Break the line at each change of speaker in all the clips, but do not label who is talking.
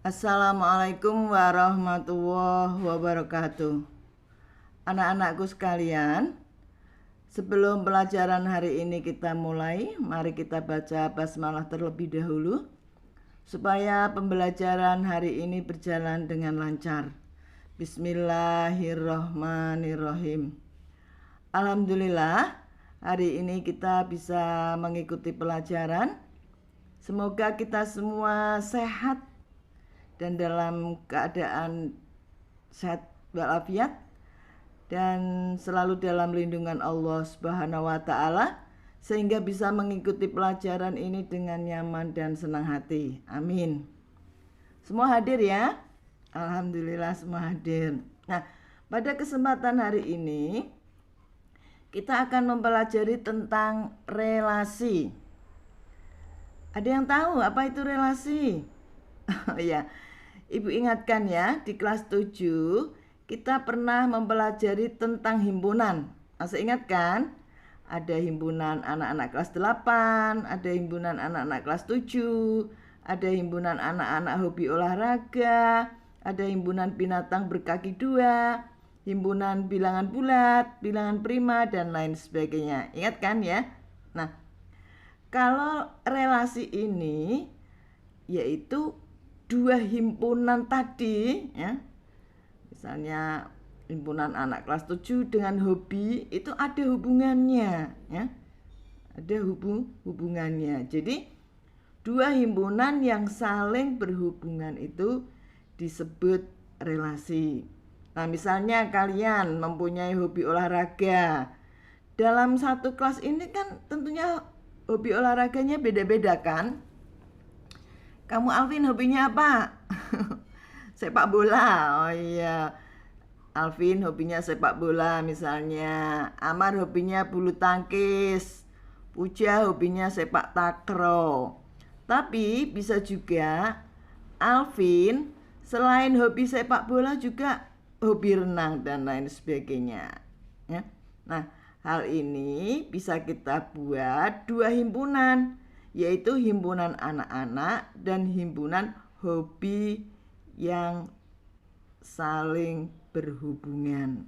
Assalamualaikum warahmatullahi wabarakatuh. Anak-anakku sekalian, sebelum pelajaran hari ini kita mulai, mari kita baca basmalah terlebih dahulu supaya pembelajaran hari ini berjalan dengan lancar. Bismillahirrahmanirrahim. Alhamdulillah, hari ini kita bisa mengikuti pelajaran. Semoga kita semua sehat dan dalam keadaan sehat walafiat dan selalu dalam lindungan Allah Subhanahu wa taala sehingga bisa mengikuti pelajaran ini dengan nyaman dan senang hati. Amin. Semua hadir ya? Alhamdulillah semua hadir. Nah, pada kesempatan hari ini kita akan mempelajari tentang relasi. Ada yang tahu apa itu relasi? Oh ya, Ibu ingatkan ya, di kelas 7 kita pernah mempelajari tentang himpunan. Masih ingat kan? Ada himpunan anak-anak kelas 8, ada himpunan anak-anak kelas 7, ada himpunan anak-anak hobi olahraga, ada himpunan binatang berkaki 2, himpunan bilangan bulat, bilangan prima, dan lain sebagainya. Ingat kan ya? Nah, kalau relasi ini yaitu dua himpunan tadi ya. Misalnya himpunan anak kelas 7 dengan hobi itu ada hubungannya ya. Ada hubungannya. Jadi dua himpunan yang saling berhubungan itu disebut relasi. Nah, misalnya kalian mempunyai hobi olahraga. Dalam satu kelas ini kan tentunya hobi olahraganya beda-beda kan? Kamu Alvin hobinya apa? Sepak bola. Oh iya. Alvin hobinya sepak bola misalnya. Amar hobinya bulu tangkis. Puja hobinya sepak takraw. Tapi bisa juga Alvin selain hobi sepak bola juga hobi renang dan lain sebagainya. Ya. Nah, hal ini bisa kita buat dua himpunan, yaitu himpunan anak-anak dan himpunan hobi yang saling berhubungan.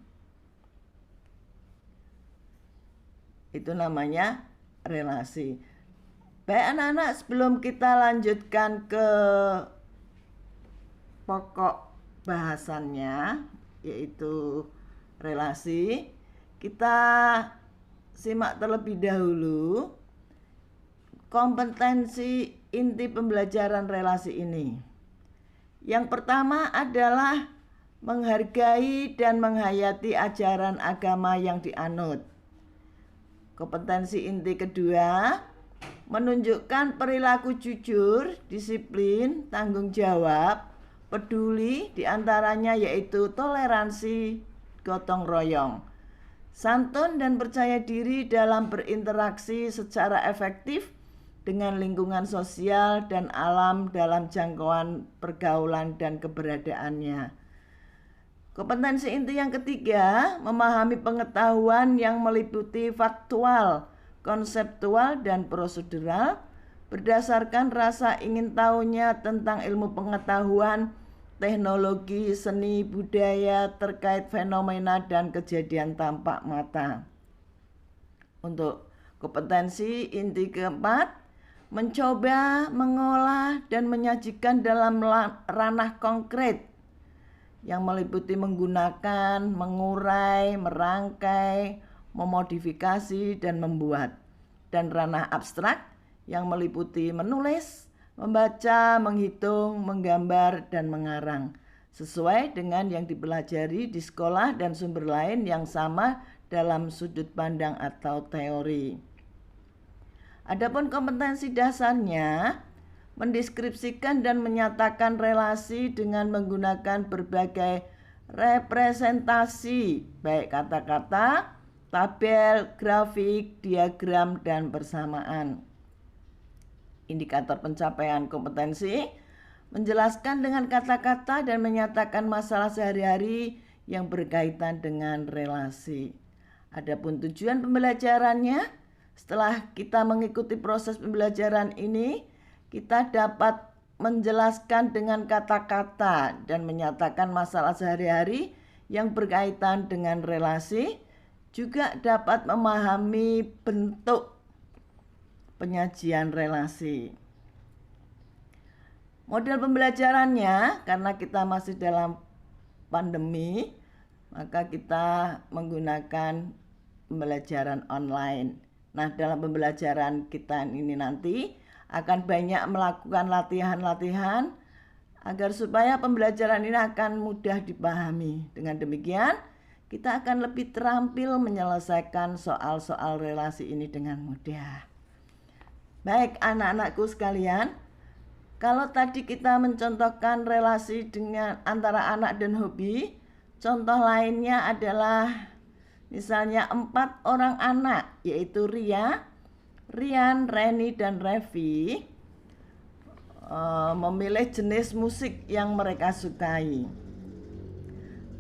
Itu namanya relasi. Baik anak-anak, sebelum kita lanjutkan ke pokok bahasannya, yaitu relasi, kita simak terlebih dahulu kompetensi inti pembelajaran relasi ini. Yang pertama adalah menghargai dan menghayati ajaran agama yang dianut. Kompetensi inti kedua, menunjukkan perilaku jujur, disiplin, tanggung jawab, peduli, diantaranya yaitu toleransi, gotong royong, santun dan percaya diri dalam berinteraksi secara efektif dengan lingkungan sosial dan alam dalam jangkauan pergaulan dan keberadaannya. Kompetensi inti yang ketiga, memahami pengetahuan yang meliputi faktual, konseptual, dan prosedural berdasarkan rasa ingin tahunya tentang ilmu pengetahuan, teknologi, seni, budaya terkait fenomena dan kejadian tampak mata. Untuk kompetensi inti keempat, mencoba, mengolah, dan menyajikan dalam ranah konkret yang meliputi menggunakan, mengurai, merangkai, memodifikasi, dan membuat. Dan ranah abstrak yang meliputi menulis, membaca, menghitung, menggambar, dan mengarang sesuai dengan yang dipelajari di sekolah dan sumber lain yang sama dalam sudut pandang atau teori. Adapun kompetensi dasarnya mendeskripsikan dan menyatakan relasi dengan menggunakan berbagai representasi, baik kata-kata, tabel, grafik, diagram, dan persamaan. Indikator pencapaian kompetensi menjelaskan dengan kata-kata dan menyatakan masalah sehari-hari yang berkaitan dengan relasi. Adapun tujuan pembelajarannya, setelah kita mengikuti proses pembelajaran ini, kita dapat menjelaskan dengan kata-kata dan menyatakan masalah sehari-hari yang berkaitan dengan relasi, juga dapat memahami bentuk penyajian relasi. Model pembelajarannya, karena kita masih dalam pandemi, maka kita menggunakan pembelajaran online. Nah, dalam pembelajaran kita ini nanti akan banyak melakukan latihan-latihan agar supaya pembelajaran ini akan mudah dipahami. Dengan demikian, kita akan lebih terampil menyelesaikan soal-soal relasi ini dengan mudah. Baik, anak-anakku sekalian, kalau tadi kita mencontohkan relasi dengan antara anak dan hobi, contoh lainnya adalah misalnya 4 orang anak, yaitu Ria, Rian, Reni, dan Revi memilih jenis musik yang mereka sukai.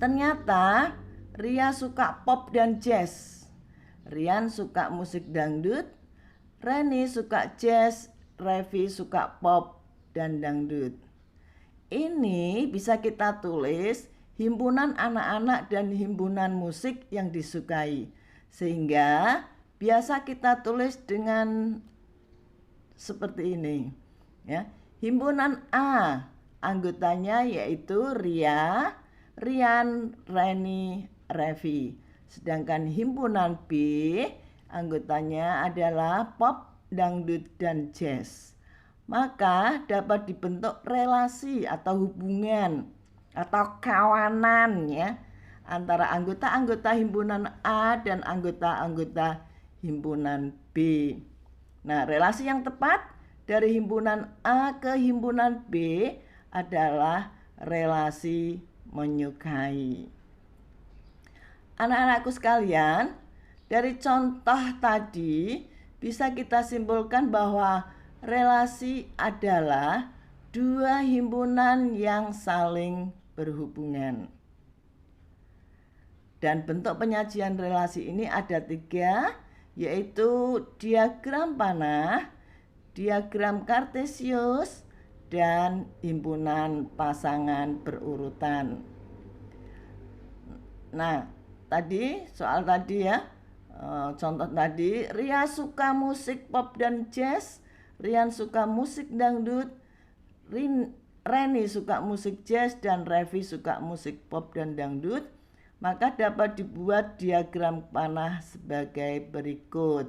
Ternyata Ria suka pop dan jazz, Rian suka musik dangdut, Reni suka jazz, Revi suka pop dan dangdut. Ini bisa kita tulis himpunan anak-anak dan himpunan musik yang disukai, sehingga biasa kita tulis dengan seperti ini, ya. Himpunan A, anggotanya yaitu Ria, Rian, Reni, Revi. Sedangkan himpunan B, anggotanya adalah pop, dangdut, dan jazz. Maka dapat dibentuk relasi atau hubungan atau kawanan, ya, antara anggota-anggota himpunan A dan anggota-anggota himpunan B. Nah, relasi yang tepat dari himpunan A ke himpunan B adalah relasi menyukai. Anak-anakku sekalian, dari contoh tadi bisa kita simpulkan bahwa relasi adalah 2 himpunan yang saling berhubungan. Dan bentuk penyajian relasi ini ada 3, yaitu diagram panah, diagram kartesius, dan himpunan pasangan berurutan. Nah, tadi soal tadi, ya, contoh tadi, Ria suka musik pop dan jazz, Rian suka musik dangdut, Reni suka musik jazz, dan Revi suka musik pop dan dangdut. Maka dapat dibuat diagram panah sebagai berikut.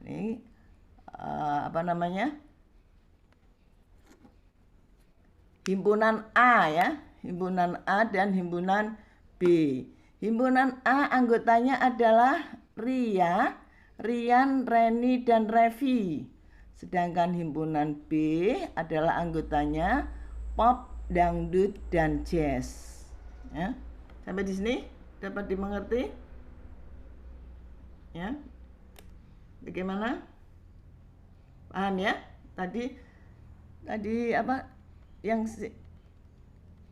Ini himpunan A, ya, himpunan A dan himpunan B. Himpunan A anggotanya adalah Ria, Rian, Reni, dan Revi. Sedangkan himpunan B adalah anggotanya pop, dangdut, dan jazz. Ya. Sampai di sini dapat dimengerti? Ya. Bagaimana? Paham, ya? Tadi apa?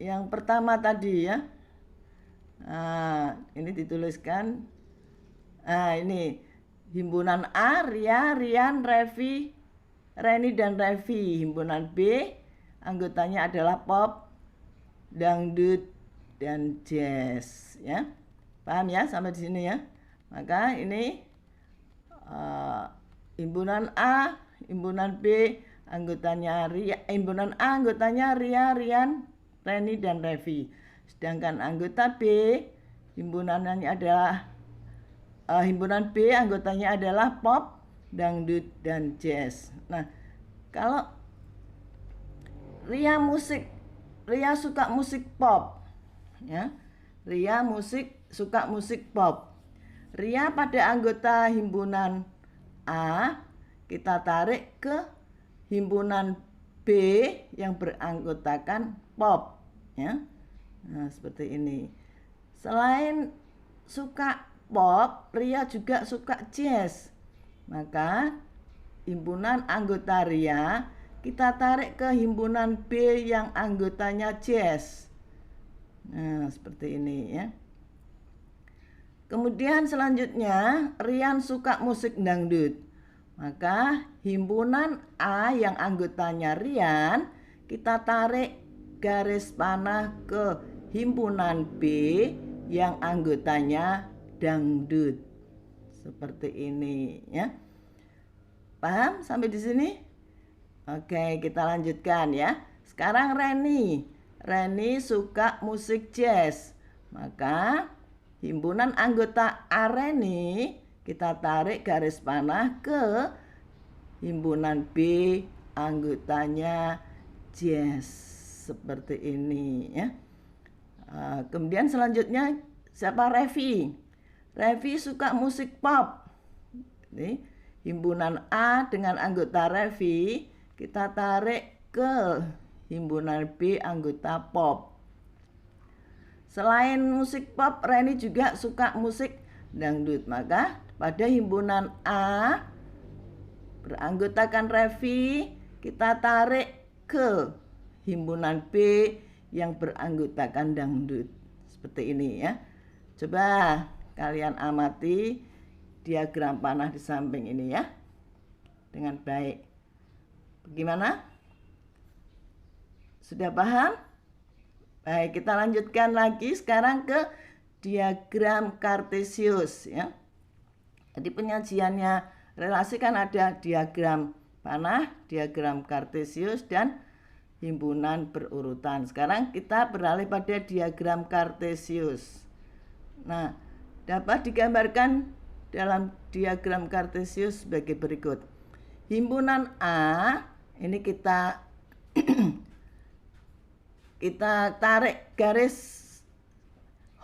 Yang pertama tadi, ya. Nah, ini dituliskan. Nah, ini himpunan A, Ria, Rian, Revi, Reni, dan Revi. Himpunan B anggotanya adalah pop, dangdut, dan jazz, ya. Paham, ya, sampai di sini, ya. Maka ini himpunan A, himpunan B anggotanya Ria, himpunan A anggotanya Ria, Rian, Reni, dan Revi. Sedangkan anggota B himpunannya adalah himpunan B anggotanya adalah pop, dangdut, dan jazz. Nah, kalau Ria suka musik pop, ya. Ria suka musik pop. Ria pada anggota himpunan A kita tarik ke himpunan B yang beranggotakan pop, ya. Nah, seperti ini. Selain suka pop, Ria juga suka jazz. Maka himpunan anggota Ria kita tarik ke himpunan B yang anggotanya jazz. Nah, seperti ini, ya. Kemudian selanjutnya Rian suka musik dangdut. Maka himpunan A yang anggotanya Rian kita tarik garis panah ke himpunan B yang anggotanya dangdut. Seperti ini ya. Paham sampai di sini? Oke, kita lanjutkan ya. Sekarang Reni. Reni suka musik jazz. Maka himpunan anggota A Reni kita tarik garis panah ke himpunan B anggotanya jazz. Seperti ini ya. Kemudian selanjutnya siapa? Revi. Revi suka musik pop. Ini himpunan A dengan anggota Revi kita tarik ke himpunan B anggota pop. Selain musik pop, Reni juga suka musik dangdut. Maka pada himpunan A beranggotakan Revi, kita tarik ke himpunan B yang beranggotakan dangdut. Seperti ini ya. Coba kalian amati diagram panah di samping ini ya. Dengan baik. Bagaimana? Sudah paham? Baik, kita lanjutkan lagi sekarang ke diagram kartesius ya. Jadi penyajiannya relasi kan ada diagram panah, diagram kartesius dan himpunan berurutan. Sekarang kita beralih pada diagram kartesius. Nah, dapat digambarkan dalam diagram kartesius sebagai berikut. Himpunan A ini kita tarik garis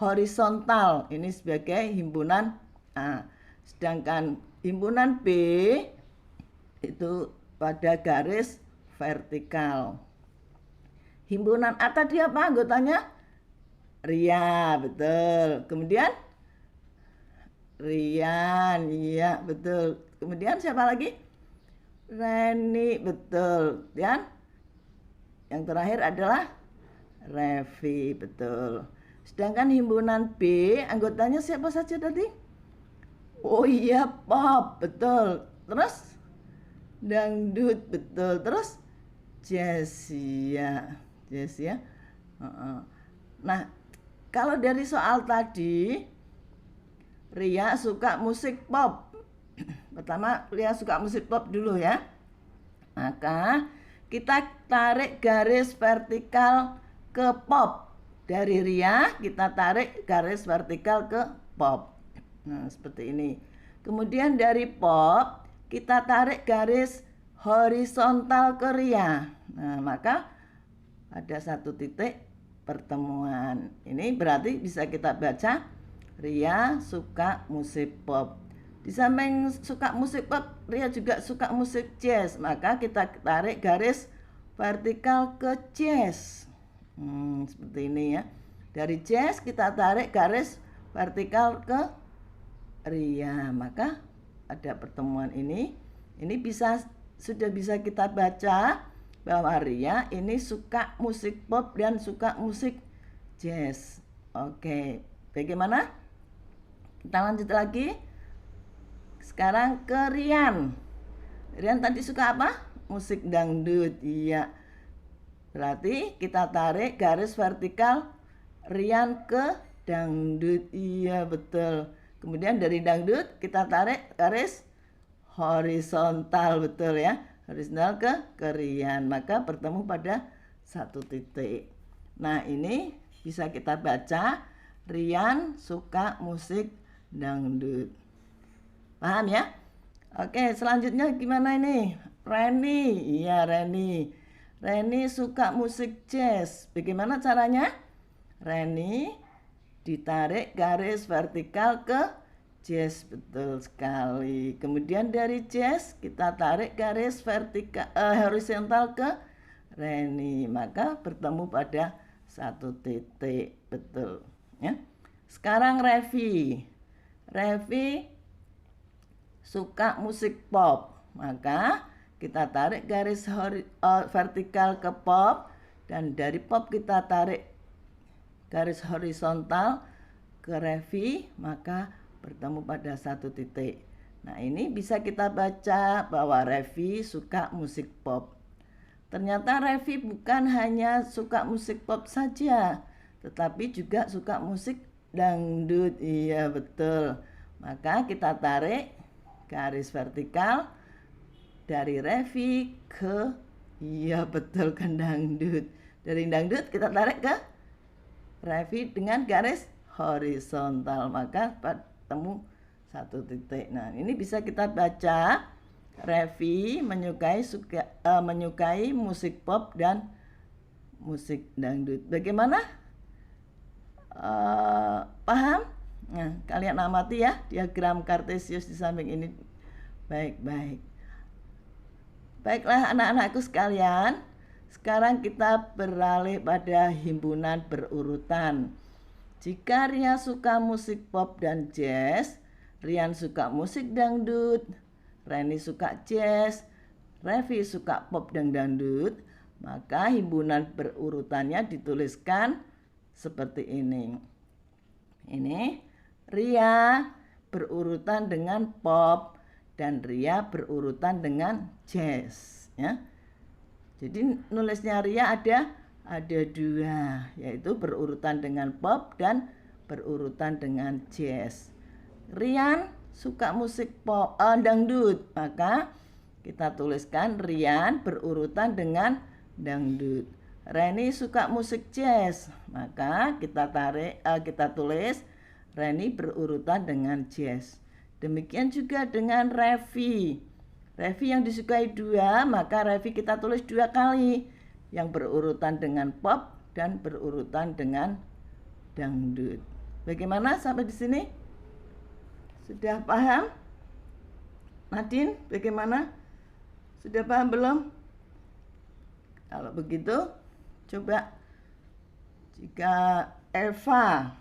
horizontal ini sebagai himpunan A. Sedangkan himpunan B itu pada garis vertikal. Himpunan A tadi apa anggotanya? Ria, betul. Kemudian Rian, iya betul. Kemudian siapa lagi? Reni, betul. Dan yang terakhir adalah Revi, betul. Sedangkan himpunan B anggotanya siapa saja tadi? Oh iya, pop, betul. Terus dangdut, betul. Terus jazz, ya. Jazz ya. Nah, kalau dari soal tadi, Ria suka musik pop. Pertama, Ria suka musik pop dulu ya. Maka kita tarik garis vertikal ke pop. Dari Ria kita tarik garis vertikal ke pop. Nah, seperti ini. Kemudian dari pop kita tarik garis horizontal ke Ria. Nah, maka ada satu titik pertemuan. Ini berarti bisa kita baca Ria suka musik pop. Di samping suka musik pop, Ria juga suka musik jazz. Maka kita tarik garis vertikal ke jazz. Seperti ini ya. Dari jazz kita tarik garis vertikal ke Ria. Maka ada pertemuan ini. Ini sudah bisa kita baca bahwa Ria ini suka musik pop dan suka musik jazz. Oke, bagaimana? Kita lanjut lagi. Sekarang ke Rian. Rian tadi suka apa? Musik dangdut. Iya. Berarti kita tarik garis vertikal Rian ke dangdut. Iya, betul. Kemudian dari dangdut kita tarik garis horizontal, betul ya. Horizontal ke Rian. Maka bertemu pada satu titik. Nah, ini bisa kita baca Rian suka musik dangdut. Paham ya? Oke, selanjutnya gimana ini? Reni. Iya, Reni. Reni suka musik jazz. Bagaimana caranya? Reni ditarik garis vertikal ke jazz, betul sekali. Kemudian dari jazz kita tarik garis vertikal horizontal ke Reni. Maka bertemu pada satu titik, betul ya. Sekarang Revi. Revi suka musik pop. Maka kita tarik garis vertikal ke pop. Dan dari pop kita tarik garis horizontal ke Revi. Maka bertemu pada satu titik. Nah, ini bisa kita baca bahwa Revi suka musik pop. Ternyata Revi bukan hanya suka musik pop saja, tetapi juga suka musik dangdut. Iya betul. Maka kita tarik garis vertikal dari Revi ke, iya betul, ke dangdut. Dari dangdut kita tarik ke Revi dengan garis horizontal, maka ketemu satu titik. Nah, ini bisa kita baca Revi menyukai musik pop dan musik dangdut. Bagaimana? Paham? Nah, kalian amati ya diagram Kartesius di samping ini. Baik-baik. Baiklah anak-anakku sekalian, sekarang kita beralih pada himpunan berurutan. Jika Ria suka musik pop dan jazz, Rian suka musik dangdut, Reni suka jazz, Revi suka pop dan dangdut, maka himpunan berurutannya dituliskan seperti ini. Ini Ria berurutan dengan pop dan Ria berurutan dengan jazz, ya. Jadi nulisnya Ria ada dua, yaitu berurutan dengan pop dan berurutan dengan jazz. Rian suka musik pop dangdut, maka kita tuliskan Rian berurutan dengan dangdut. Reni suka musik jazz, maka kita tulis Reni berurutan dengan jazz. Demikian juga dengan Revi. Revi yang disukai dua, maka Revi kita tulis dua kali, yang berurutan dengan pop dan berurutan dengan dangdut. Bagaimana sampai di sini? Sudah paham? Nadine, bagaimana? Sudah paham belum? Kalau begitu, coba jika Eva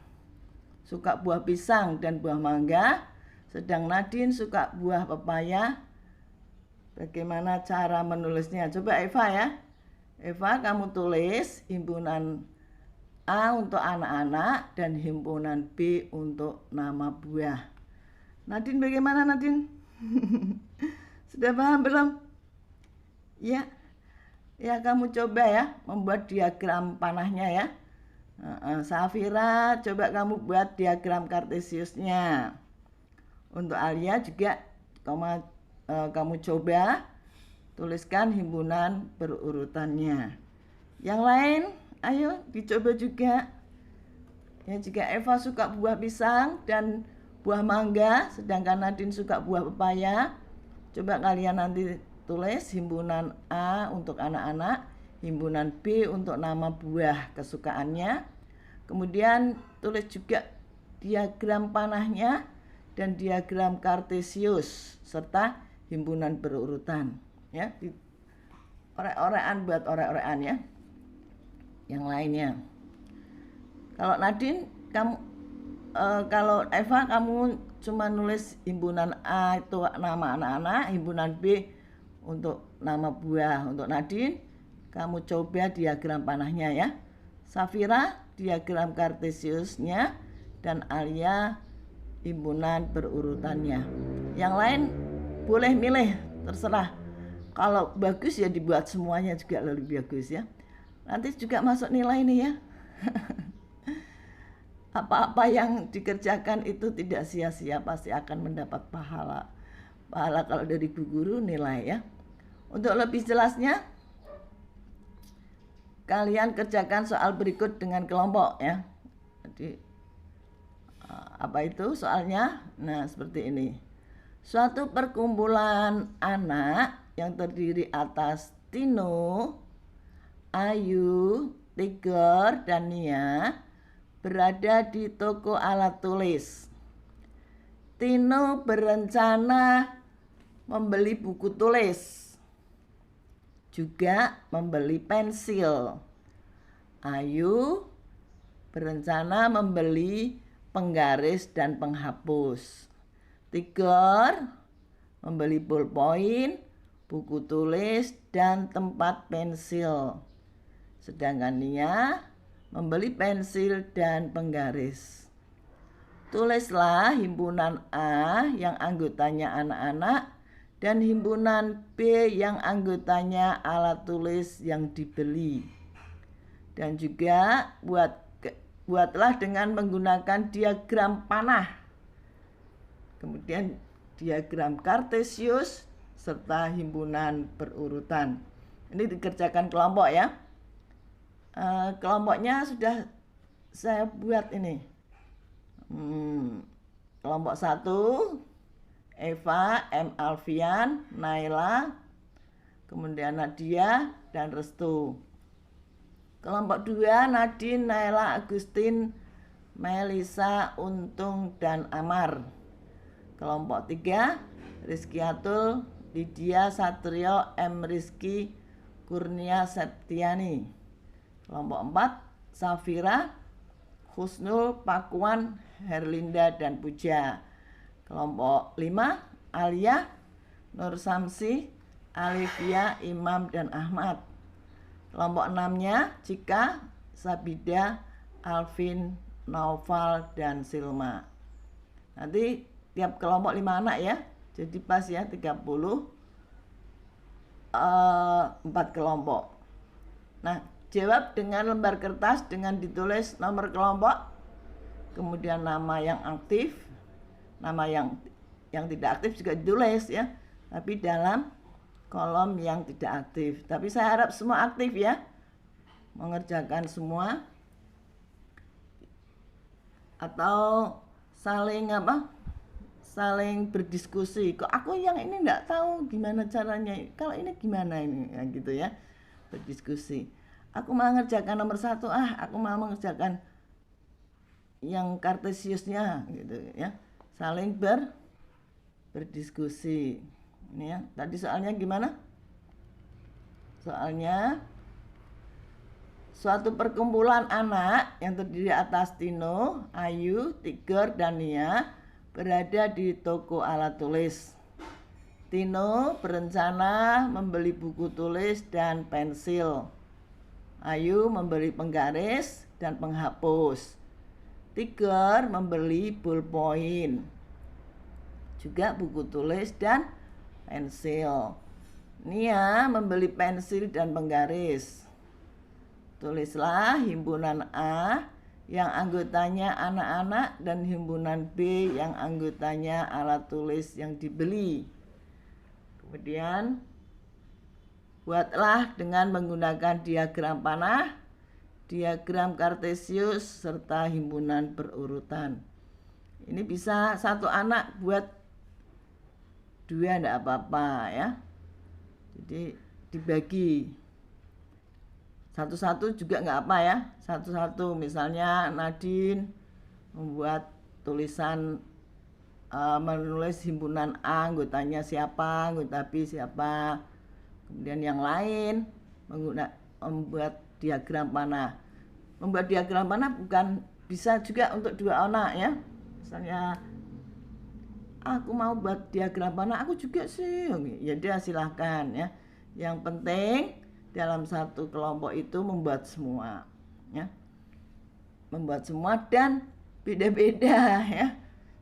suka buah pisang dan buah mangga, sedang Nadine suka buah pepaya, bagaimana cara menulisnya? Coba Eva ya. Eva, kamu tulis himpunan A untuk anak-anak dan himpunan B untuk nama buah. Nadine, bagaimana Nadine? Sudah paham belum? Ya. Ya, kamu coba ya membuat diagram panahnya ya. Safira, coba kamu buat diagram Kartesiusnya. Untuk Alia juga kamu coba tuliskan himpunan berurutannya. Yang lain, ayo dicoba juga. Ya, jika Eva suka buah pisang dan buah mangga, sedangkan Nadine suka buah pepaya, coba kalian nanti tulis himpunan A untuk anak-anak, himpunan B untuk nama buah kesukaannya. Kemudian tulis juga diagram panahnya dan diagram Kartesius serta himpunan berurutan. Ya, orek-orekan buat orek-orekan ya. Yang lainnya. Kalau Nadine, kalau Eva kamu cuma nulis himpunan A itu nama anak-anak, himpunan B untuk nama buah. Untuk Nadine, kamu coba diagram panahnya ya. Safira diagram Kartesiusnya dan Alia himpunan berurutannya. Yang lain boleh milih, terserah. Kalau bagus ya dibuat semuanya juga lebih bagus ya. Nanti juga masuk nilai nih ya. Apa-apa yang dikerjakan itu tidak sia-sia, pasti akan mendapat pahala. Pahala kalau dari Bu Guru nilai ya. Untuk lebih jelasnya, kalian kerjakan soal berikut dengan kelompok ya. Jadi apa itu soalnya? Nah, seperti ini. Suatu perkumpulan anak yang terdiri atas Tino, Ayu, Tiger, dan Nia berada di toko alat tulis. Tino berencana membeli buku tulis, juga membeli pensil. Ayu berencana membeli penggaris dan penghapus. Tiger membeli ballpoint, buku tulis, dan tempat pensil. Sedangkan Nia membeli pensil dan penggaris. Tulislah himpunan A yang anggotanya anak-anak dan himpunan B yang anggotanya alat tulis yang dibeli. Dan juga buatlah dengan menggunakan diagram panah, kemudian diagram kartesius serta himpunan berurutan. Ini dikerjakan kelompok ya. Kelompoknya sudah saya buat ini. Kelompok 1 Eva, M. Alfian, Naila, kemudian Nadia dan Restu. Kelompok 2 Nadine, Naila, Agustin, Melisa, Untung dan Amar. Kelompok 3 Rizky Atul, Lydia, Satrio, M. Rizky, Kurnia Septiani. Kelompok 4 Safira, Husnul, Pakuan, Herlinda dan Puja. Kelompok 5 Alia, Nur Samsi, Alivia, Imam dan Ahmad. Kelompok 6-nya Cika, Sabida, Alvin, Naufal dan Silma. Nanti tiap kelompok 5 anak ya. Jadi pas ya 30 4 kelompok. Nah, jawab dengan lembar kertas dengan ditulis nomor kelompok, kemudian nama yang aktif, nama yang tidak aktif juga ditulis ya, tapi dalam kolom yang tidak aktif. Tapi saya harap semua aktif ya, mengerjakan semua, atau saling saling berdiskusi. Kok aku yang ini enggak tahu gimana caranya, kalau ini gimana ini ya, gitu ya, berdiskusi. Aku mau mengerjakan nomor 1, aku mau mengerjakan yang kartesiusnya gitu ya. Saling berdiskusi. Ini ya. Tadi soalnya gimana? Soalnya suatu perkumpulan anak yang terdiri atas Tino, Ayu, Tigor, dan Nia berada di toko alat tulis. Tino berencana membeli buku tulis dan pensil. Ayu membeli penggaris dan penghapus. Tigor membeli ballpoint, juga buku tulis dan pensil. Nia membeli pensil dan penggaris. Tulislah himpunan A yang anggotanya anak-anak dan himpunan B yang anggotanya alat tulis yang dibeli. Kemudian buatlah dengan menggunakan diagram panah, diagram kartesius serta himpunan berurutan. Ini bisa satu anak buat 2 enggak apa-apa ya. Jadi dibagi satu-satu juga enggak apa ya. Satu-satu, misalnya Nadine membuat tulisan menulis himpunan A, anggotanya siapa, anggota B siapa. Kemudian yang lain membuat diagram panah. Membuat diagram panah bukan bisa juga untuk 2 anak ya. Misalnya aku mau buat diagram panah, aku juga sih. Ya dia silahkan ya. Yang penting dalam satu kelompok itu membuat semua ya. Membuat semua dan beda-beda ya.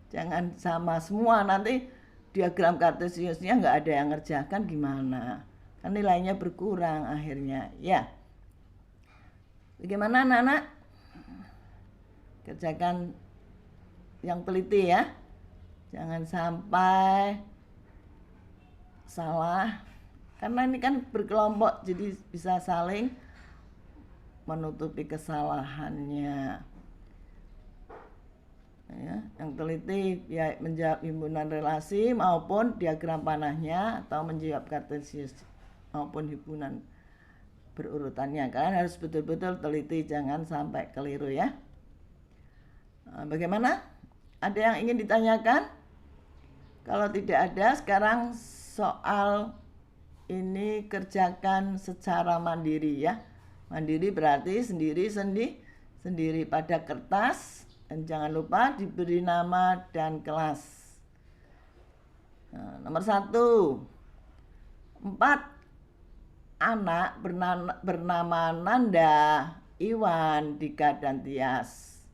Jangan sama semua, nanti diagram kartesiusnya nggak ada yang ngerjakan gimana. Kan nilainya berkurang akhirnya ya. Bagaimana anak-anak? Kerjakan yang teliti ya. Jangan sampai salah. Karena ini kan berkelompok, jadi bisa saling menutupi kesalahannya. Ya, yang teliti ya menjawab himpunan relasi maupun diagram panahnya, atau menjawab kartesius maupun himpunan berurutannya. Kalian harus betul-betul teliti, jangan sampai keliru ya. Bagaimana? Ada yang ingin ditanyakan? Kalau tidak ada, sekarang soal ini kerjakan secara mandiri ya. Mandiri berarti sendiri pada kertas, dan jangan lupa diberi nama dan kelas. Nomor 1, 4 anak bernama Nanda, Iwan, Dika, dan Tias.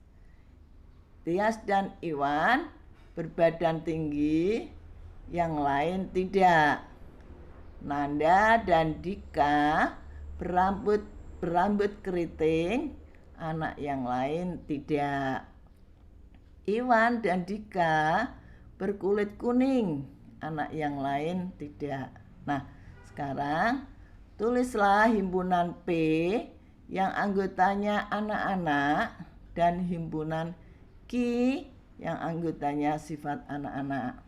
Tias dan Iwan berbadan tinggi yang lain tidak. Nanda dan Dika berambut keriting, anak yang lain tidak. Iwan dan Dika berkulit kuning, anak yang lain tidak. Nah, sekarang tulislah himpunan P yang anggotanya anak-anak dan himpunan Q yang anggotanya sifat anak-anak.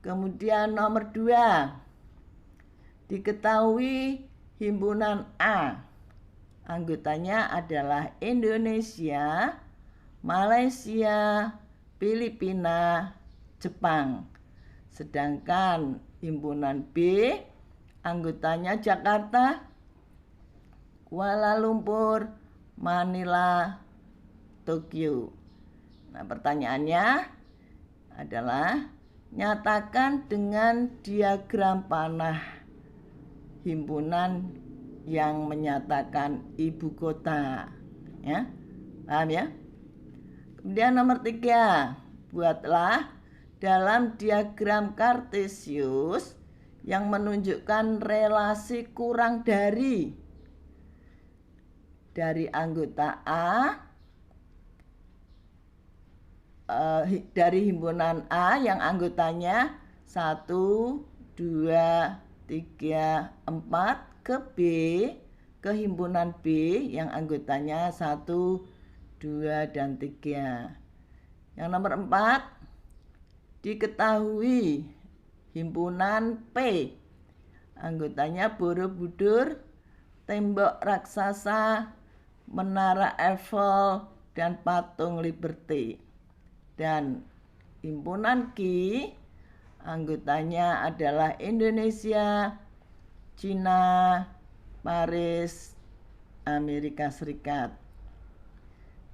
Kemudian nomor 2, diketahui himpunan A anggotanya adalah Indonesia, Malaysia, Filipina, Jepang. Sedangkan himpunan B anggotanya Jakarta, Kuala Lumpur, Manila, Tokyo. Nah, pertanyaannya adalah nyatakan dengan diagram panah himpunan yang menyatakan ibu kota. Ya, paham ya? Kemudian nomor 3, buatlah dalam diagram kartesius yang menunjukkan relasi kurang dari anggota A, dari himpunan A yang anggotanya 1, 2, 3, 4 ke B, ke himpunan B yang anggotanya 1, 2, dan 3. Yang nomor 4, diketahui himpunan P anggotanya Borobudur, tembok raksasa, menara Eiffel, dan patung Liberty. Dan himpunan Q anggotanya adalah Indonesia, Cina, Paris, Amerika Serikat.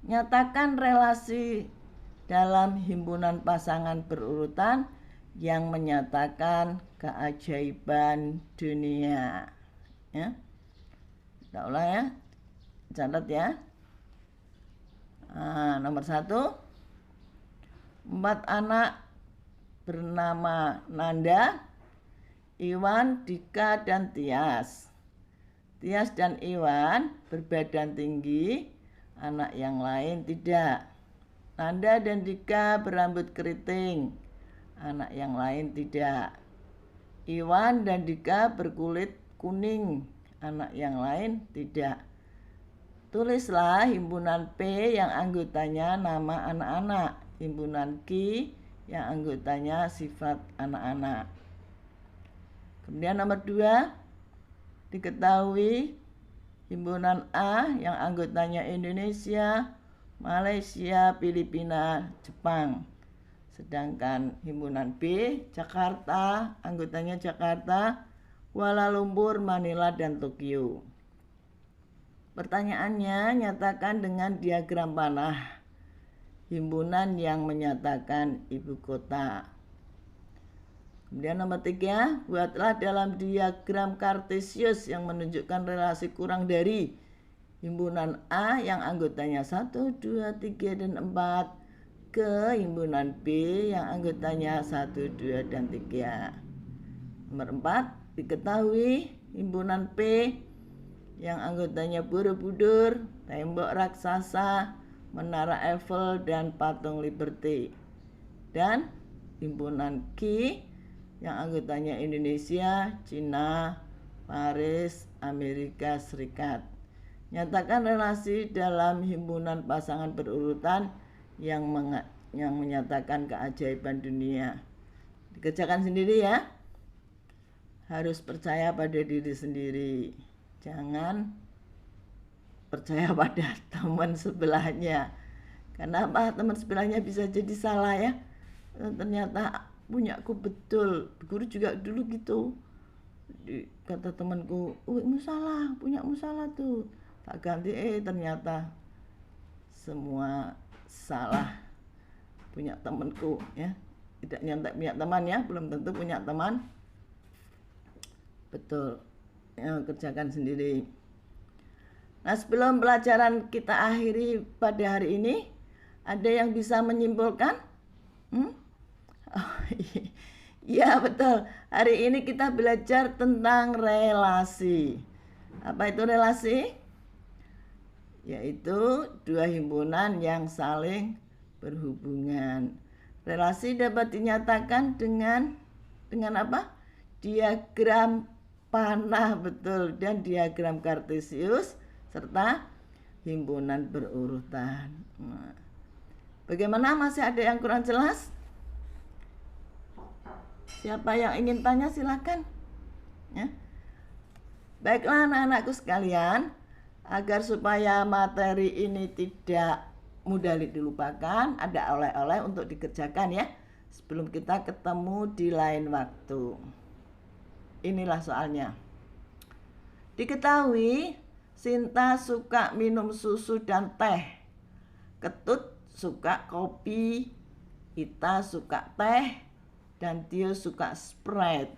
Nyatakan relasi dalam himpunan pasangan berurutan yang menyatakan keajaiban dunia. Ya, kita ulang ya, catat ya. Nomor 1, 4 anak bernama Nanda, Iwan, Dika, dan Tias. Tias dan Iwan berbadan tinggi, anak yang lain tidak. Nanda dan Dika berambut keriting, anak yang lain tidak. Iwan dan Dika berkulit kuning, anak yang lain tidak. Tulislah himpunan P yang anggotanya nama anak-anak, himpunan Q yang anggotanya sifat anak-anak. Kemudian nomor 2, diketahui himpunan A yang anggotanya Indonesia, Malaysia, Filipina, Jepang. Sedangkan himpunan B, Jakarta, anggotanya Jakarta, Kuala Lumpur, Manila, dan Tokyo. Pertanyaannya, nyatakan dengan diagram panah himpunan yang menyatakan ibu kota. Kemudian nomor 3, buatlah dalam diagram kartesius yang menunjukkan relasi kurang dari himpunan A yang anggotanya 1, 2, 3, dan 4 ke himpunan B yang anggotanya 1, 2, dan 3. Nomor 4, diketahui himpunan P yang anggotanya Borobudur, tembok raksasa, menara Eiffel, dan patung Liberty. Dan himpunan Q yang anggotanya Indonesia, Cina, Paris, Amerika Serikat. Nyatakan relasi dalam himpunan pasangan berurutan yang menyatakan keajaiban dunia. Dikerjakan sendiri ya. Harus percaya pada diri sendiri. Jangan percaya pada teman sebelahnya. Kenapa teman sebelahnya bisa jadi salah ya? Ternyata punyaku betul. Guru juga dulu gitu. Kata temanku, "Mu salah, punyamu salah tuh." Tak ganti, ternyata semua salah. Punya temanku ya. Tidak nyontek punya teman ya, belum tentu punya teman. Betul. Ya, kerjakan sendiri. Nah, sebelum pelajaran kita akhiri pada hari ini, ada yang bisa menyimpulkan? Ya betul. Hari ini kita belajar tentang relasi. Apa itu relasi? Yaitu dua himpunan yang saling berhubungan. Relasi dapat dinyatakan dengan apa? Diagram panah, betul, dan diagram kartesius serta himpunan berurutan. Nah, bagaimana, masih ada yang kurang jelas? Siapa yang ingin tanya silakan. Ya. Baiklah anak-anakku sekalian, agar supaya materi ini tidak mudah dilupakan, ada oleh-oleh untuk dikerjakan ya, sebelum kita ketemu di lain waktu. Inilah soalnya. Diketahui Sinta suka minum susu dan teh, Ketut suka kopi, Ita suka teh, dan Tio suka Sprite.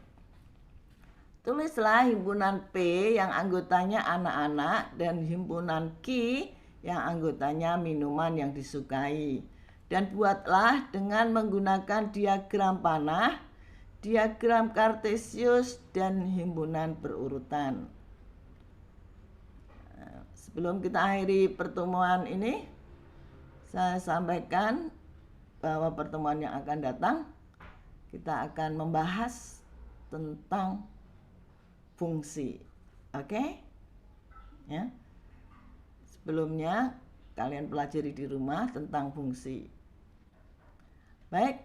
Tulislah himpunan P yang anggotanya anak-anak dan himpunan Q yang anggotanya minuman yang disukai. Dan buatlah dengan menggunakan diagram panah, diagram kartesius, dan himpunan berurutan. Sebelum kita akhiri pertemuan ini, saya sampaikan bahwa pertemuan yang akan datang kita akan membahas tentang fungsi. Oke? Ya. Sebelumnya kalian pelajari di rumah tentang fungsi. Baik.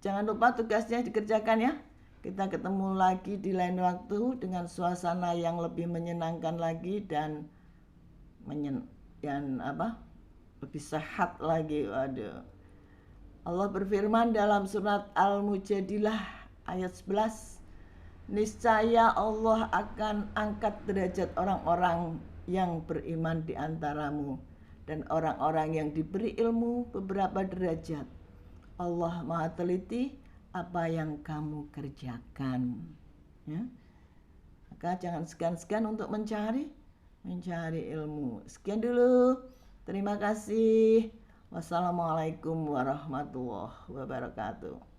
Jangan lupa tugasnya dikerjakan ya. Kita ketemu lagi di lain waktu dengan suasana yang lebih menyenangkan lagi dan lebih sehat lagi. Waduh. Allah berfirman dalam surat Al-Mujadilah ayat 11, niscaya Allah akan angkat derajat orang-orang yang beriman di antaramu dan orang-orang yang diberi ilmu beberapa derajat. Allah Maha teliti apa yang kamu kerjakan. Ya. Maka jangan segan-segan untuk mencari ilmu. Sekian dulu. Terima kasih. Wassalamualaikum warahmatullahi wabarakatuh.